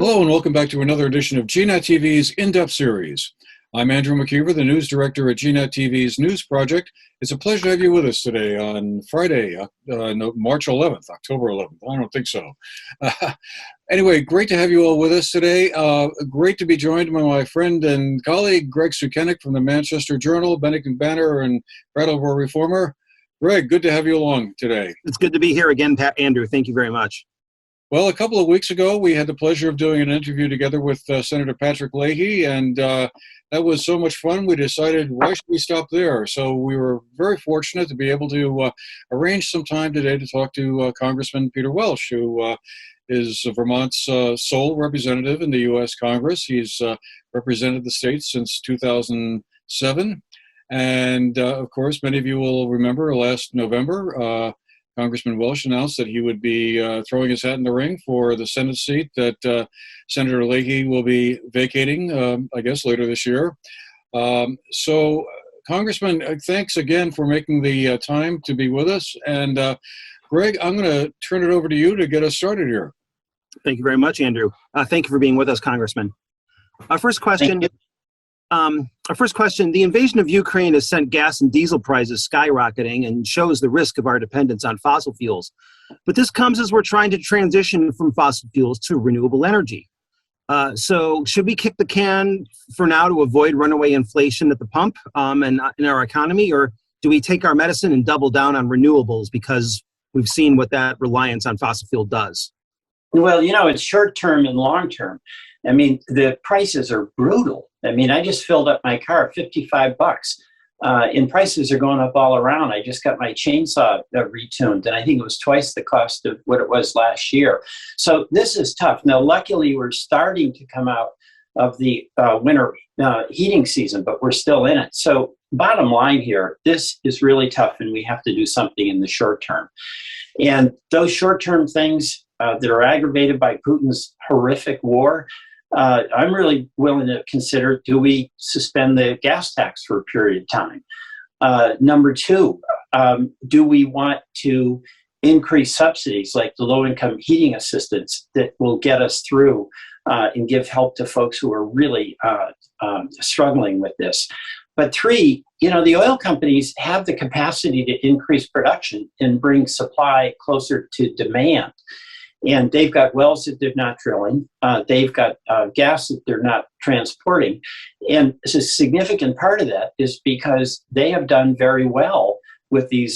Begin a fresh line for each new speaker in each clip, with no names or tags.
Hello and welcome back to another edition of GNAT-TV's In-Depth Series. I'm Andrew McKeever, the news director at GNAT-TV's News Project. It's a pleasure to have you with us today on Friday, March 11th, October 11th. I don't think so. Anyway, great to have you all with us today. Great to be joined by my friend and colleague, Greg Sukenik from the Manchester Journal, Benedict Banner, and Brattleboro Reformer. Greg, good to have you along today.
It's good to be here again, Andrew. Thank you very much.
Well, a couple of weeks ago, we had the pleasure of doing an interview together with Senator Patrick Leahy, and that was so much fun, we decided, why should we stop there? So we were very fortunate to be able to arrange some time today to talk to Congressman Peter Welch, who is Vermont's sole representative in the U.S. Congress. He's represented the state since 2007. And, of course, many of you will remember last November, Congressman Welch announced that he would be throwing his hat in the ring for the Senate seat that Senator Leahy will be vacating, I guess, later this year. So, Congressman, thanks again for making the time to be with us. And, Greg, I'm going to turn it over to you to get us started here.
Thank you very much, Andrew. Thank you for being with us, Congressman. Our first question. The invasion of Ukraine has sent gas and diesel prices skyrocketing and shows the risk of our dependence on fossil fuels. But this comes as we're trying to transition from fossil fuels to renewable energy. So should we kick the can for now to avoid runaway inflation at the pump and in our economy, or do we take our medicine and double down on renewables because we've seen what that reliance on fossil fuel does?
Well, you know, it's short term and long term. I mean, the prices are brutal. I mean, I just filled up my car, $55, and prices are going up all around. I just got my chainsaw retuned, and I think it was twice the cost of what it was last year. So this is tough. Now, luckily, we're starting to come out of the winter heating season, but we're still in it. So bottom line here, this is really tough, and we have to do something in the short term. And those short-term things that are aggravated by Putin's horrific war, I'm really willing to consider, do we suspend the gas tax for a period of time? Number two, do we want to increase subsidies like the low-income heating assistance that will get us through and give help to folks who are really struggling with this? But three, you know, the oil companies have the capacity to increase production and bring supply closer to demand. And they've got wells that they're not drilling. They've got gas that they're not transporting. And a significant part of that is because they have done very well with the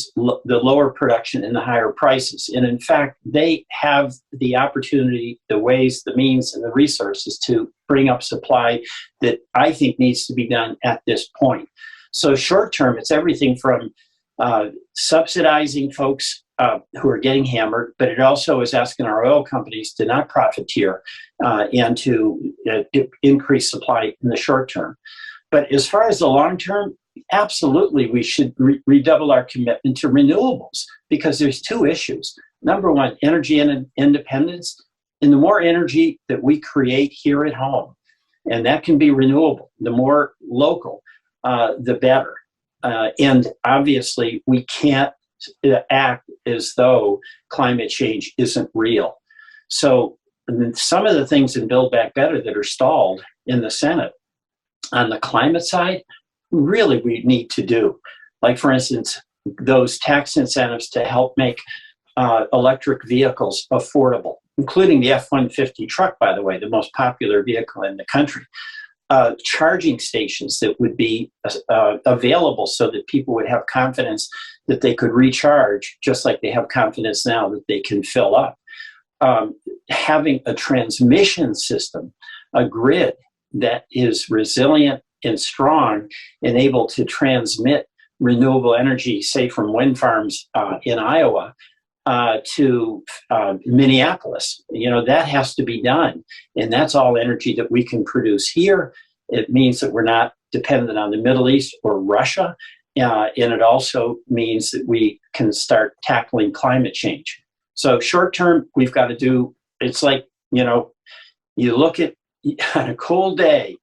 lower production and the higher prices. And in fact, they have the opportunity, the ways, the means, and the resources to bring up supply that I think needs to be done at this point. So short term, it's everything from subsidizing folks who are getting hammered, but it also is asking our oil companies to not profiteer and to increase supply in the short term. But as far as the long term, absolutely, we should redouble our commitment to renewables because there's two issues. Number one, energy independence, and the more energy that we create here at home, and that can be renewable, the more local, the better. And obviously, we can't act as though climate change isn't real. So some of the things in Build Back Better that are stalled in the Senate on the climate side, really we need to do. Like, for instance, those tax incentives to help make electric vehicles affordable, including the F-150 truck, by the way, the most popular vehicle in the country. Charging stations that would be available so that people would have confidence that they could recharge, just like they have confidence now that they can fill up. Having a transmission system, a grid that is resilient and strong and able to transmit renewable energy, say from wind farms in Iowa to Minneapolis. You know, that has to be done. And that's all energy that we can produce here. It means that we're not dependent on the Middle East or Russia. And it also means that we can start tackling climate change. So short term, we've got to do, it's like, you know, you look at, on a cold day,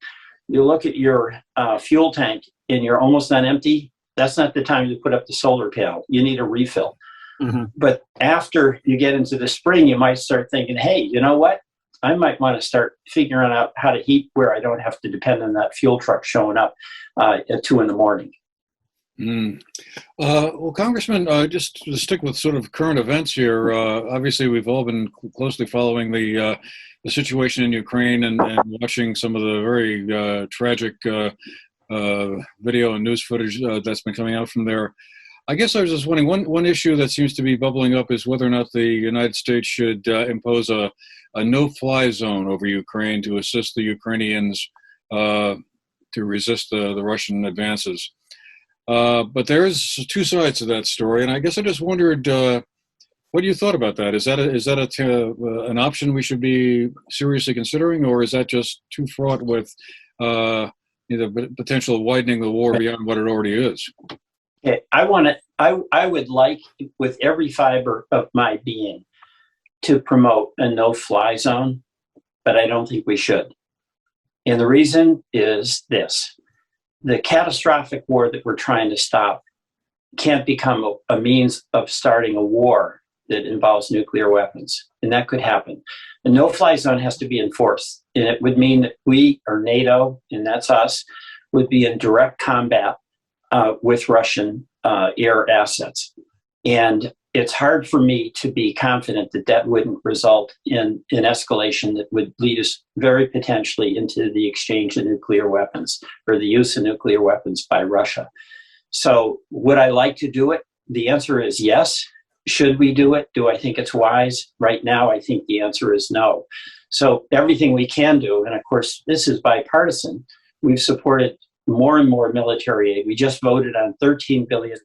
you look at your fuel tank and you're almost on empty. That's not the time to put up the solar panel. You need a refill. Mm-hmm. But after you get into the spring, you might start thinking, hey, you know what? I might want to start figuring out how to heat where I don't have to depend on that fuel truck showing up at 2 a.m.
Well, Congressman, just to stick with sort of current events here, obviously we've all been closely following the situation in Ukraine and watching some of the very tragic video and news footage that's been coming out from there. I guess I was just wondering, one issue that seems to be bubbling up is whether or not the United States should impose a no-fly zone over Ukraine to assist the Ukrainians to resist the Russian advances. But there's two sides to that story, and I guess I just wondered what you thought about that. Is that an option we should be seriously considering, or is that just too fraught with potential of widening the war beyond what it already is?
Okay, I would like, with every fiber of my being, to promote a no-fly zone, but I don't think we should. And the reason is this. The catastrophic war that we're trying to stop can't become a means of starting a war that involves nuclear weapons. And that could happen. The no-fly zone has to be enforced. And it would mean that we, or NATO, and that's us, would be in direct combat with Russian air assets. And it's hard for me to be confident that that wouldn't result in an escalation that would lead us very potentially into the exchange of nuclear weapons or the use of nuclear weapons by Russia. So would I like to do it? The answer is yes. Should we do it? Do I think it's wise? Right now, I think the answer is no. So everything we can do, and of course, this is bipartisan, we've supported more and more military aid. We just voted on $13 billion,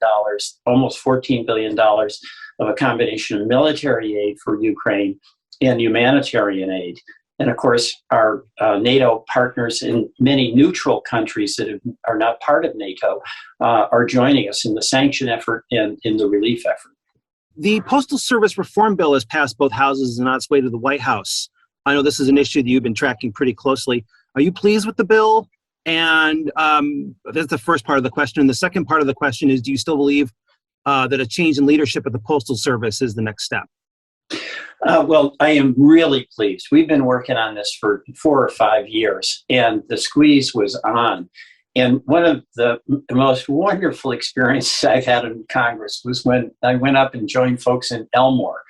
almost $14 billion of a combination of military aid for Ukraine and humanitarian aid. And of course, our NATO partners in many neutral countries that are not part of NATO are joining us in the sanction effort and in the relief effort.
The Postal Service Reform Bill has passed both houses and on its way to the White House. I know this is an issue that you've been tracking pretty closely. Are you pleased with the bill? And that's the first part of the question. And the second part of the question is, do you still believe that a change in leadership at the Postal Service is the next step?
Well, I am really pleased. We've been working on this for 4 or 5 years, and the squeeze was on. And one of the most wonderful experiences I've had in Congress was when I went up and joined folks in Elmore,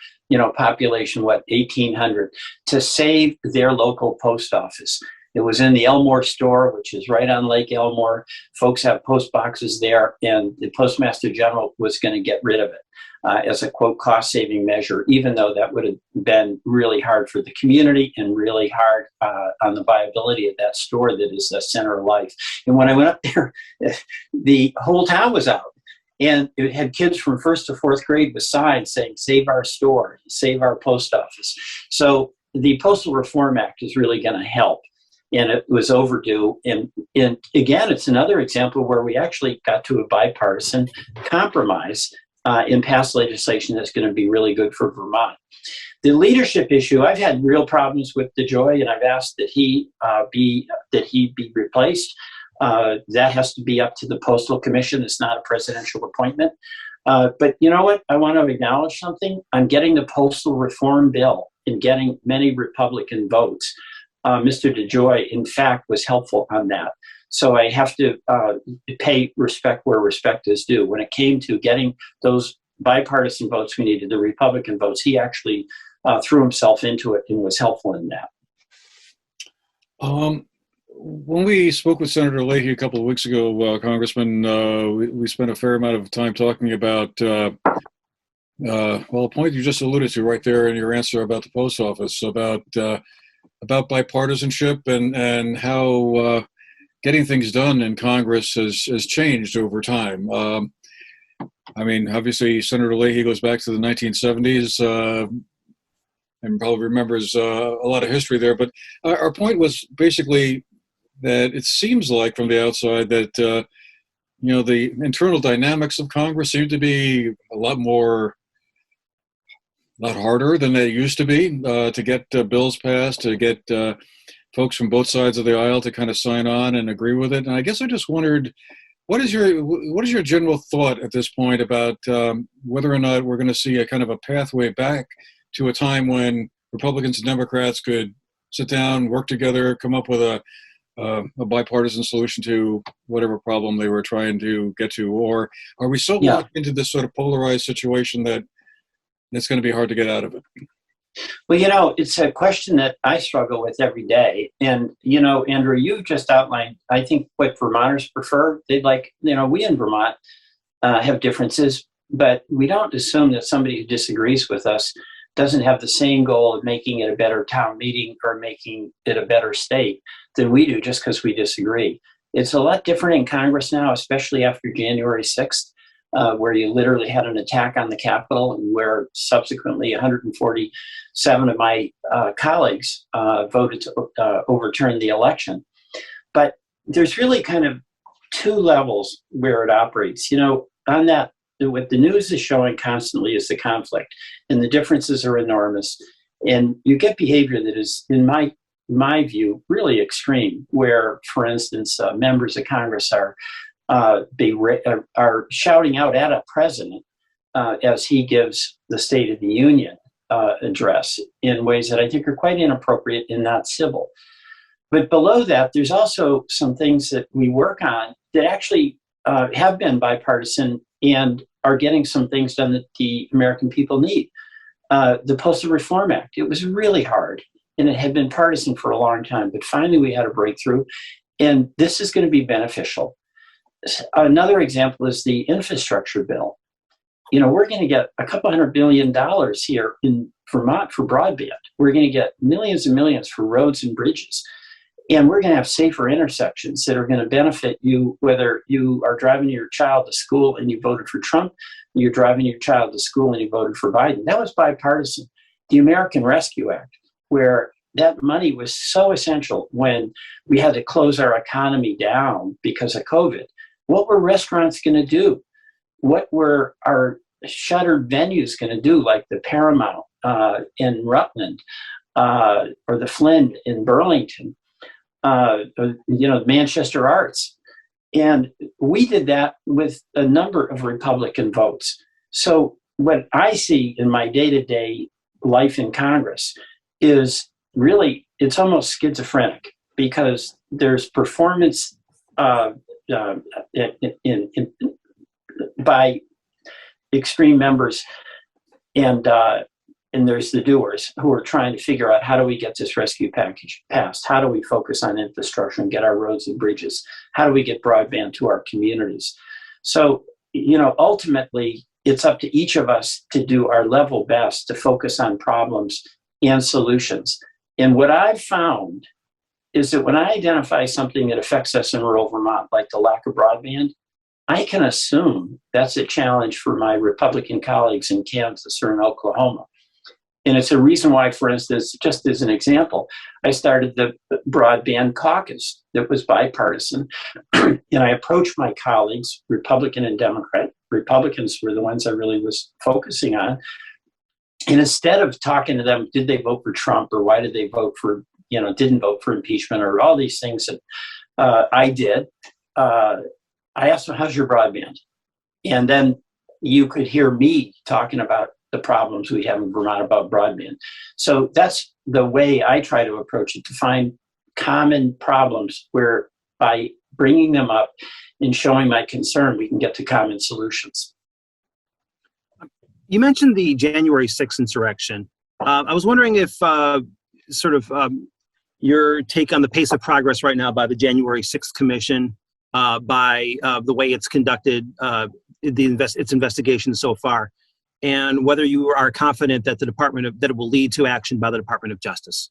population, 1,800, to save their local post office. It was in the Elmore store, which is right on Lake Elmore. Folks have post boxes there, and the Postmaster General was going to get rid of it as a, quote, cost-saving measure, even though that would have been really hard for the community and really hard on the viability of that store that is the center of life. And when I went up there, the whole town was out. And it had kids from 1st to 4th grade with signs saying, save our store, save our post office. So the Postal Reform Act is really going to help. And it was overdue. And again, it's another example where we actually got to a bipartisan compromise and passed legislation that's going to be really good for Vermont. The leadership issue, I've had real problems with DeJoy, and I've asked that he be replaced. That has to be up to the Postal Commission. It's not a presidential appointment. But you know what? I want to acknowledge something. I'm getting the Postal Reform Bill and getting many Republican votes. Mr. DeJoy, in fact, was helpful on that. So I have to pay respect where respect is due. When it came to getting those bipartisan votes we needed, the Republican votes, he actually threw himself into it and was helpful in that.
When we spoke with Senator Leahy a couple of weeks ago, Congressman, we spent a fair amount of time talking about, a point you just alluded to right there in your answer about the post office, about bipartisanship and how getting things done in Congress has changed over time. Obviously, Senator Leahy goes back to the 1970s and probably remembers a lot of history there. But our point was basically that it seems like from the outside that, the internal dynamics of Congress seem to be a lot harder than they used to be to get bills passed, to get folks from both sides of the aisle to kind of sign on and agree with it. And I guess I just wondered, what is your general thought at this point about whether or not we're going to see a kind of a pathway back to a time when Republicans and Democrats could sit down, work together, come up with a bipartisan solution to whatever problem they were trying to get to? Or are we so locked into this sort of polarized situation that it's going to be hard to get out of it?
Well, it's a question that I struggle with every day. And, Andrew, you just outlined, I think, what Vermonters prefer. They'd like, we in Vermont have differences, but we don't assume that somebody who disagrees with us doesn't have the same goal of making it a better town meeting or making it a better state than we do just because we disagree. It's a lot different in Congress now, especially after January 6th. Where you literally had an attack on the Capitol, and where subsequently 147 of my colleagues voted to overturn the election. But there's really kind of two levels where it operates. On that, what the news is showing constantly is the conflict, and the differences are enormous. And you get behavior that is, in my view, really extreme, where, for instance, members of Congress are shouting out at a president as he gives the State of the Union address in ways that I think are quite inappropriate and not civil. But below that, there's also some things that we work on that actually have been bipartisan and are getting some things done that the American people need. The Postal Reform Act, it was really hard, and it had been partisan for a long time, but finally we had a breakthrough, and this is going to be beneficial. Another example is the infrastructure bill. We're going to get a couple $100 billion here in Vermont for broadband. We're going to get millions and millions for roads and bridges. And we're going to have safer intersections that are going to benefit you, whether you are driving your child to school and you voted for Trump, you're driving your child to school and you voted for Biden. That was bipartisan. The American Rescue Act, where that money was so essential when we had to close our economy down because of COVID. What were restaurants going to do? What were our shuttered venues going to do, like the Paramount in Rutland or the Flynn in Burlington, the Manchester Arts? And we did that with a number of Republican votes. So what I see in my day-to-day life in Congress is really, it's almost schizophrenic, because there's performance by extreme members, and there's the doers who are trying to figure out, how do we get this rescue package passed? How do we focus on infrastructure and get our roads and bridges? How do we get broadband to our communities? So, ultimately, it's up to each of us to do our level best to focus on problems and solutions. And what I've found is that when I identify something that affects us in rural Vermont, like the lack of broadband, I can assume that's a challenge for my Republican colleagues in Kansas or in Oklahoma. And it's a reason why, for instance, just as an example, I started the broadband caucus that was bipartisan. And I approached my colleagues, Republican and Democrat. Republicans were the ones I really was focusing on. And instead of talking to them, did they vote for Trump, or why did they vote for, didn't vote for impeachment, or all these things that I did, I asked them, how's your broadband? And then you could hear me talking about the problems we have in Vermont about broadband. So that's the way I try to approach it, to find common problems where, by bringing them up and showing my concern, we can get to common solutions.
You mentioned the January 6th insurrection. I was wondering if your take on the pace of progress right now by the January 6th Commission, by the way it's conducted its investigation so far, and whether you are confident that that it will lead to action by the Department of Justice.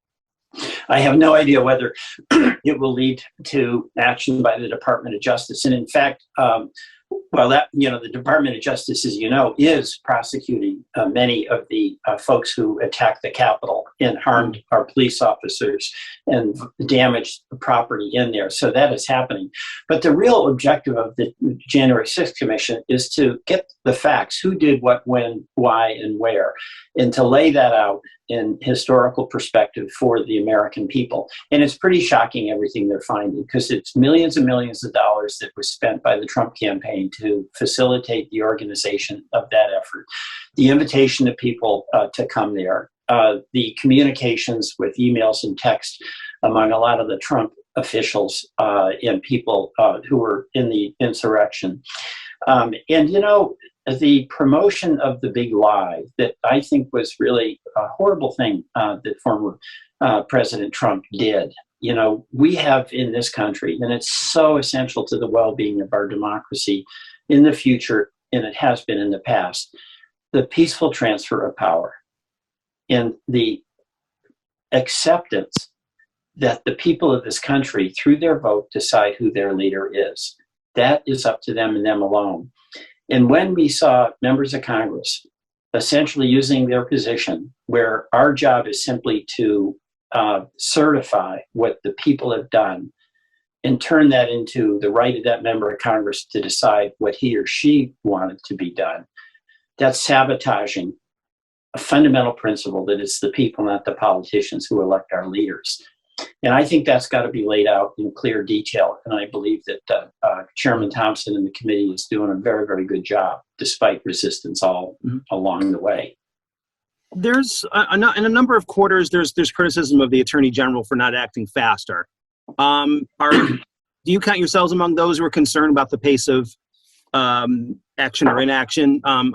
I have no idea whether it will lead to action by the Department of Justice. And in fact, the Department of Justice, as you know, is prosecuting many of the folks who attacked the Capitol and harmed our police officers and damaged the property in there. So that is happening. But the real objective of the January 6th Commission is to get the facts: who did what, when, why, and where, and to lay that out in historical perspective for the American people. And it's pretty shocking, everything they're finding, because it's millions and millions of dollars that was spent by the Trump campaign to facilitate the organization of that effort. The invitation to people to come there, the communications with emails and text among a lot of the Trump officials and people who were in the insurrection. And, you know, the promotion of the big lie that I think was really a horrible thing that former President Trump did. You know, we have in this country, and it's so essential to the well-being of our democracy in the future, and it has been in the past, the peaceful transfer of power and the acceptance that the people of this country, through their vote, decide who their leader is. That is up to them and them alone. And when we saw members of Congress essentially using their position, where our job is simply to certify what the people have done and turn that into the right of that member of Congress to decide what he or she wanted to be done, that's sabotaging a fundamental principle that it's the people, not the politicians, who elect our leaders. And I think that's got to be laid out in clear detail. And I believe that Chairman Thompson and the committee is doing a very, very good job, despite resistance all along the way.
There's in a number of quarters, there's criticism of the Attorney General for not acting faster. Do you count yourselves among those who are concerned about the pace of action or inaction on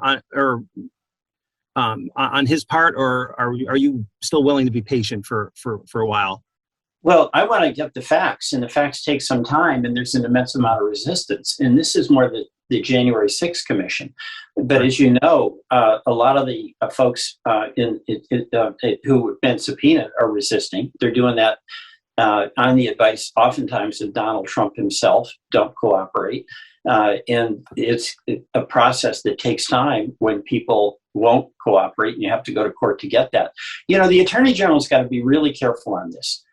his part, or are you still willing to be patient for a while?
Well, I want to get the facts, and the facts take some time, and there's an immense amount of resistance. And this is more the January 6th Commission. But as you know, a lot of the folks who have been subpoenaed are resisting. They're doing that on the advice, oftentimes, of Donald Trump himself. Don't cooperate. And it's a process that takes time when people won't cooperate, and you have to go to court to get that. You know, the Attorney General's got to be really careful on this.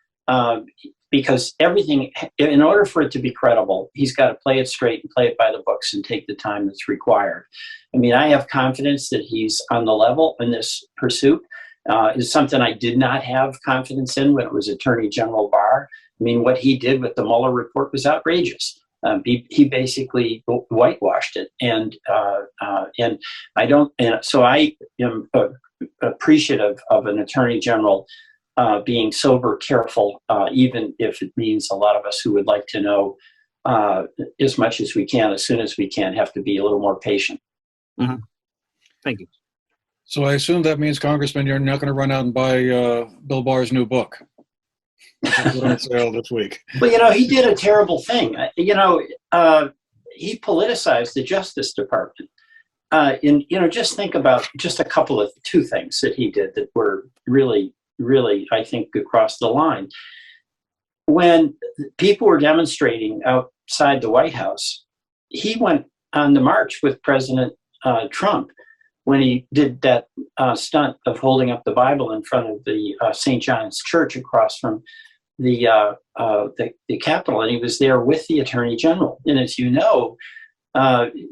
Because everything, in order for it to be credible, he's got to play it straight and play it by the books and take the time that's required. I mean, I have confidence that he's on the level in this pursuit. It's something I did not have confidence in when it was Attorney General Barr. I mean, what he did with the Mueller report was outrageous. He basically whitewashed it, and I don't. And so I am appreciative of an Attorney General being sober, careful, even if it means a lot of us who would like to know as much as we can, as soon as we can, have to be a little more patient.
Mm-hmm. Thank you.
So I assume that means, Congressman, you're not going to run out and buy Bill Barr's new book. It's on sale this week.
Well, you know, he did a terrible thing. You know, he politicized the Justice Department. And, you know, just think about just two things that he did that were really, I think, across the line. When people were demonstrating outside the White House, he went on the march with President Trump when he did that stunt of holding up the Bible in front of the St. John's Church across from the Capitol, and he was there with the Attorney General. And as you know,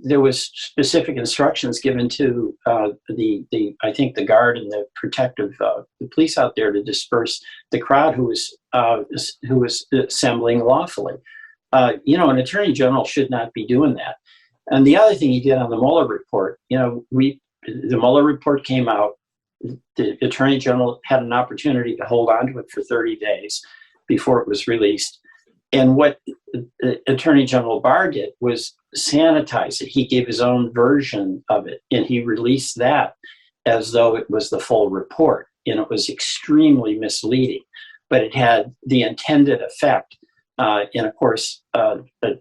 there was specific instructions given to I think the guard and the protective the police out there to disperse the crowd who was assembling lawfully. You know, an Attorney General should not be doing that. And the other thing he did on the Mueller report, you know, the Mueller report came out. The Attorney General had an opportunity to hold on to it for 30 days before it was released. And what Attorney General Barr did was sanitize it. He gave his own version of it, and he released that as though it was the full report. And it was extremely misleading, but it had the intended effect. And of course,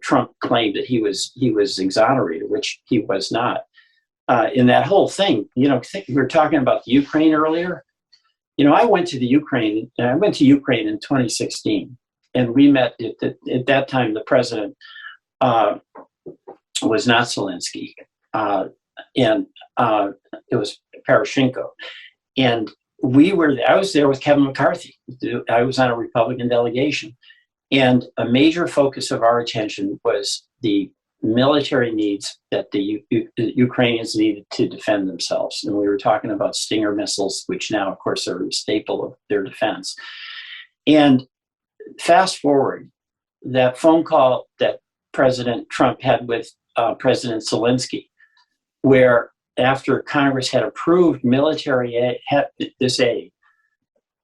Trump claimed that he was exonerated, which he was not. In that whole thing, you know, we were talking about the Ukraine earlier. You know, I went to Ukraine in 2016. And we met at that time. The president was not Zelensky, and it was Poroshenko. And I was there with Kevin McCarthy. I was on a Republican delegation, and a major focus of our attention was the military needs that the Ukrainians needed to defend themselves. And we were talking about Stinger missiles, which now, of course, are a staple of their defense. And fast forward, that phone call that President Trump had with President Zelensky, where after Congress had approved military aid,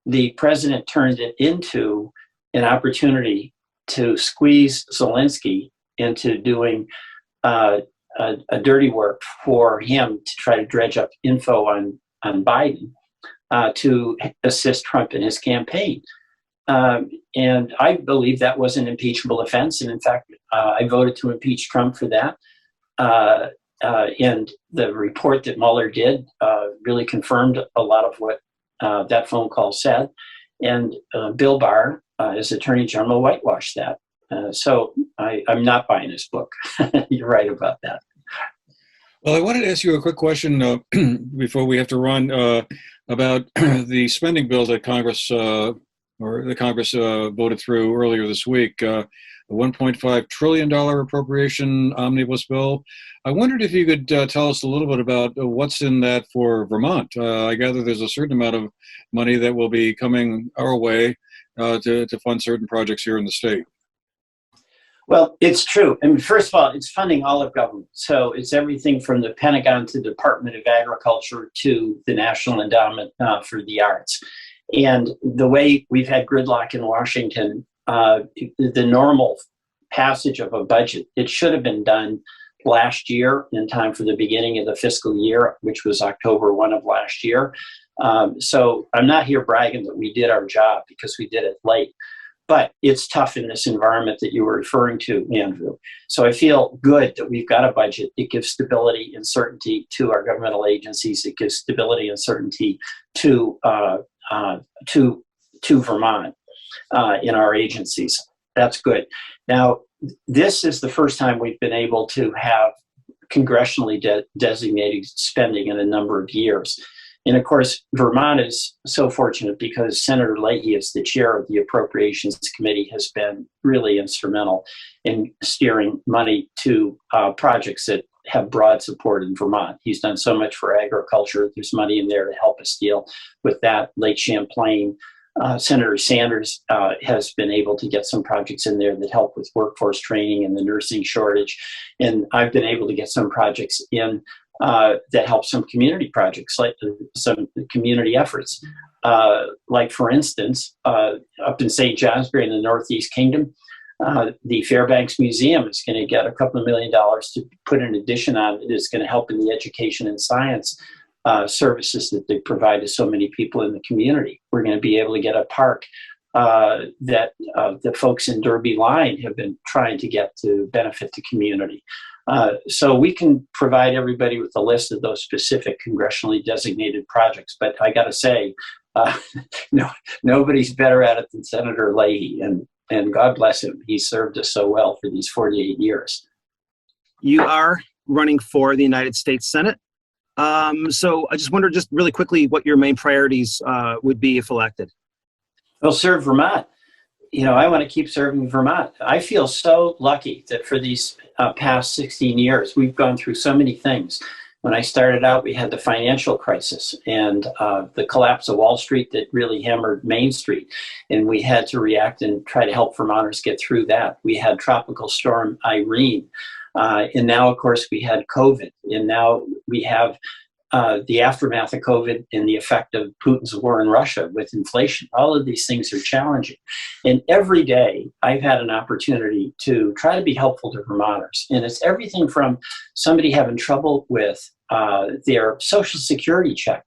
the president turned it into an opportunity to squeeze Zelensky into doing a dirty work for him to try to dredge up info on Biden to assist Trump in his campaign. And I believe that was an impeachable offense. And in fact, I voted to impeach Trump for that. And the report that Mueller did really confirmed a lot of what that phone call said. And Bill Barr, as Attorney General, whitewashed that. So I'm not buying this book. You're right about that.
Well, I wanted to ask you a quick question before we have to run about the spending bill that Congress voted through earlier this week, a $1.5 trillion appropriation omnibus bill. I wondered if you could tell us a little bit about what's in that for Vermont. I gather there's a certain amount of money that will be coming our way to fund certain projects here in the state.
Well, it's true. I mean, first of all, it's funding all of government. So it's everything from the Pentagon to the Department of Agriculture to the National Endowment for the Arts. And the way we've had gridlock in Washington, the normal passage of a budget, it should have been done last year in time for the beginning of the fiscal year, which was October 1 of last year. So I'm not here bragging that we did our job because we did it late. But it's tough in this environment that you were referring to, Andrew. So I feel good that we've got a budget. It gives stability and certainty to our governmental agencies. It gives stability and certainty to Vermont in our agencies. That's good. Now, this is the first time we've been able to have congressionally designated spending in a number of years. And of course, Vermont is so fortunate because Senator Leahy, as the chair of the Appropriations Committee, has been really instrumental in steering money to projects that have broad support in Vermont. He's done so much for agriculture. There's money in there to help us deal with that. Lake Champlain, Senator Sanders has been able to get some projects in there that help with workforce training and the nursing shortage. And I've been able to get some projects in that help some community projects, like some community efforts. Like, for instance, up in St. Johnsbury in the Northeast Kingdom, the Fairbanks Museum is going to get a couple of $1 million to put an addition on it. It's going to help in the education and science services that they provide to so many people in the community. We're going to be able to get a park that the folks in Derby Line have been trying to get to benefit the community. So we can provide everybody with a list of those specific congressionally designated projects. But I got to say, nobody's better at it than Senator Leahy, and God bless him. He served us so well for these 48 years.
You are running for the United States Senate. So I just wonder, just really quickly, what your main priorities would be if elected.
Well, serve Vermont. I want to keep serving Vermont. I feel so lucky that for these past 16 years, we've gone through so many things. When I started out, we had the financial crisis and the collapse of Wall Street that really hammered Main Street. And we had to react and try to help Vermonters get through that. We had Tropical Storm Irene. And now, of course, we had COVID. And now we have the aftermath of COVID and the effect of Putin's war in Russia with inflation. All of these things are challenging. And every day I've had an opportunity to try to be helpful to Vermonters. And it's everything from somebody having trouble with their Social Security check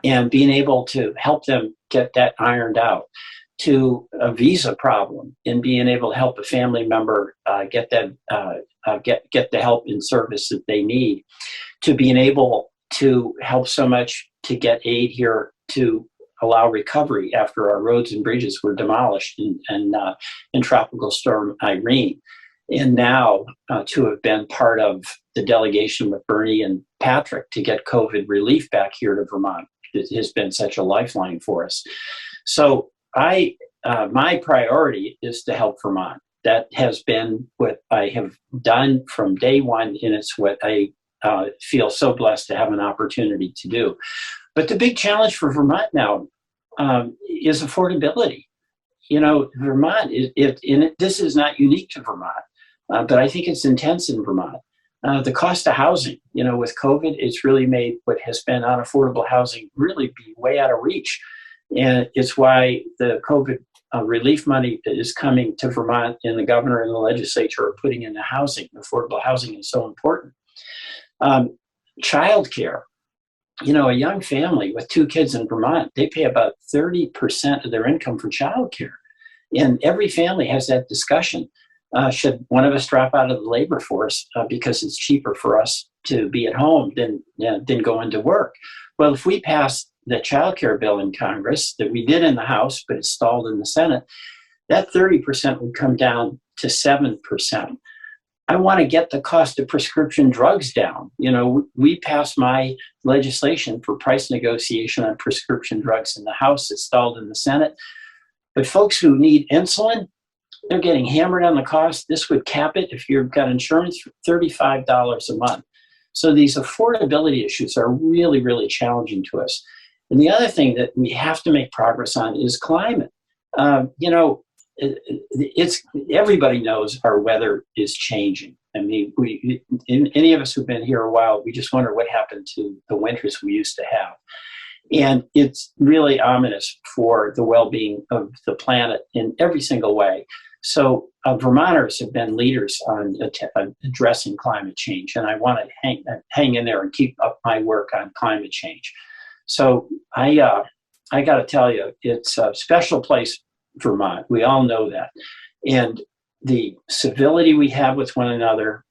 and being able to help them get that ironed out, to a visa problem and being able to help a family member get the help and service that they need, to being able to help so much to get aid here to allow recovery after our roads and bridges were demolished in Tropical Storm Irene. And now to have been part of the delegation with Bernie and Patrick to get COVID relief back here to Vermont. It has been such a lifeline for us. So my priority is to help Vermont. That has been what I have done from day one, and it's what I feel so blessed to have an opportunity to do. But the big challenge for Vermont now is affordability. Vermont, this is not unique to Vermont, but I think it's intense in Vermont. The cost of housing, with COVID, it's really made what has been unaffordable housing really be way out of reach. And it's why the COVID relief money is coming to Vermont, and the governor and the legislature are putting into housing. Affordable housing is so important. Childcare. You know, a young family with 2 kids in Vermont, they pay about 30% of their income for childcare. And every family has that discussion. Should one of us drop out of the labor force because it's cheaper for us to be at home than go into work? Well, if we pass the child care bill in Congress that we did in the House, but it's stalled in the Senate, that 30% would come down to 7%. I want to get the cost of prescription drugs down. You know, we passed my legislation for price negotiation on prescription drugs in the House. It's stalled in the Senate. But folks who need insulin, they're getting hammered on the cost. This would cap it, if you've got insurance, for $35 a month. So these affordability issues are really, really challenging to us. And the other thing that we have to make progress on is climate. You know, it's everybody knows our weather is changing. I mean, any of us who've been here a while, we just wonder what happened to the winters we used to have. And it's really ominous for the well-being of the planet in every single way. So Vermonters have been leaders on addressing climate change, and I want to hang in there and keep up my work on climate change. So I got to tell you, it's a special place, Vermont. We all know that. And the civility we have with one another,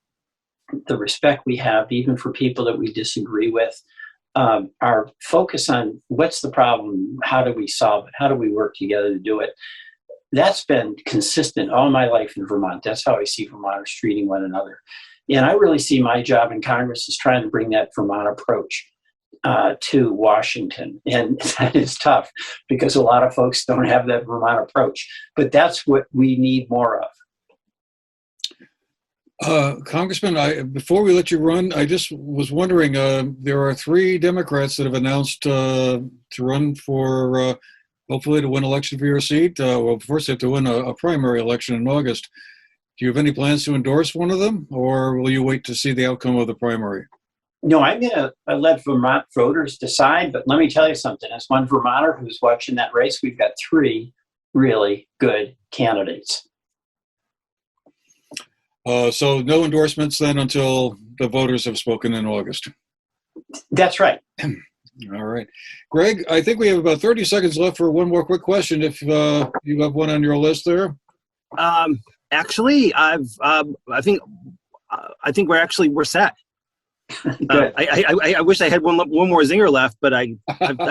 the respect we have even for people that we disagree with, our focus on what's the problem, how do we solve it, how do we work together to do it, that's been consistent all my life in Vermont. That's how I see Vermonters treating one another. And I really see my job in Congress is trying to bring that Vermont approach to Washington. And that is tough because a lot of folks don't have that Vermont approach. But that's what we need more of.
Congressman, before we let you run, I just was wondering, there are 3 Democrats that have announced to run for, hopefully to win election for your seat. Well, first they have to win a primary election in August. Do you have any plans to endorse one of them, or will you wait to see the outcome of the primary?
No, I'm going to let Vermont voters decide, but let me tell you something. As one Vermonter who's watching that race, we've got 3 really good candidates.
So no endorsements then until the voters have spoken in August.
That's right.
All right. Greg, I think we have about 30 seconds left for one more quick question, if you have one on your list there.
Actually, I think we're set. I wish I had one more zinger left, but I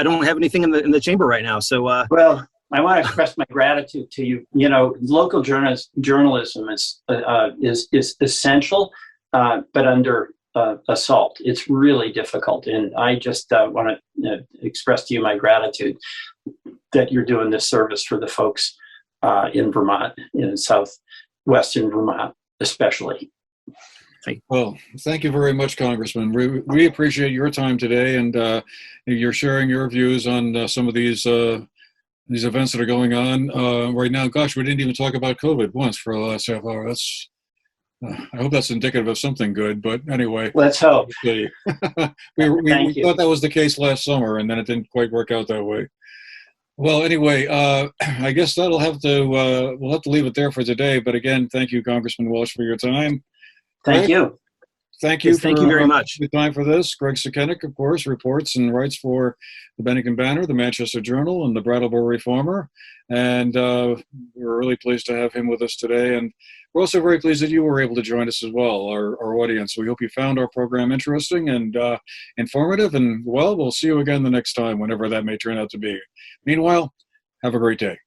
don't have anything in the chamber right now. So
well, I want to express my gratitude to you. You know, local journalism is essential, but under assault. It's really difficult, and I just want to express to you my gratitude that you're doing this service for the folks in Vermont, in southwestern Vermont, especially.
Well, thank you very much, Congressman. We appreciate your time today, and you're sharing your views on some of these events that are going on right now. Gosh, we didn't even talk about COVID once for the last half hour. That's I hope that's indicative of something good, but anyway.
Let's hope.
we thought that was the case last summer, and then it didn't quite work out that way. Well, anyway, I guess we'll have to leave it there for today. But again, thank you, Congressman Welch, for your time.
Thank you.
Thank you.
Yes, thank you very much.
The time for this. Greg Sukenik, of course, reports and writes for the Bennington Banner, the Manchester Journal, and the Brattleboro Reformer. And we're really pleased to have him with us today. And we're also very pleased that you were able to join us as well, our audience. We hope you found our program interesting and informative. And, well, we'll see you again the next time, whenever that may turn out to be. Meanwhile, have a great day.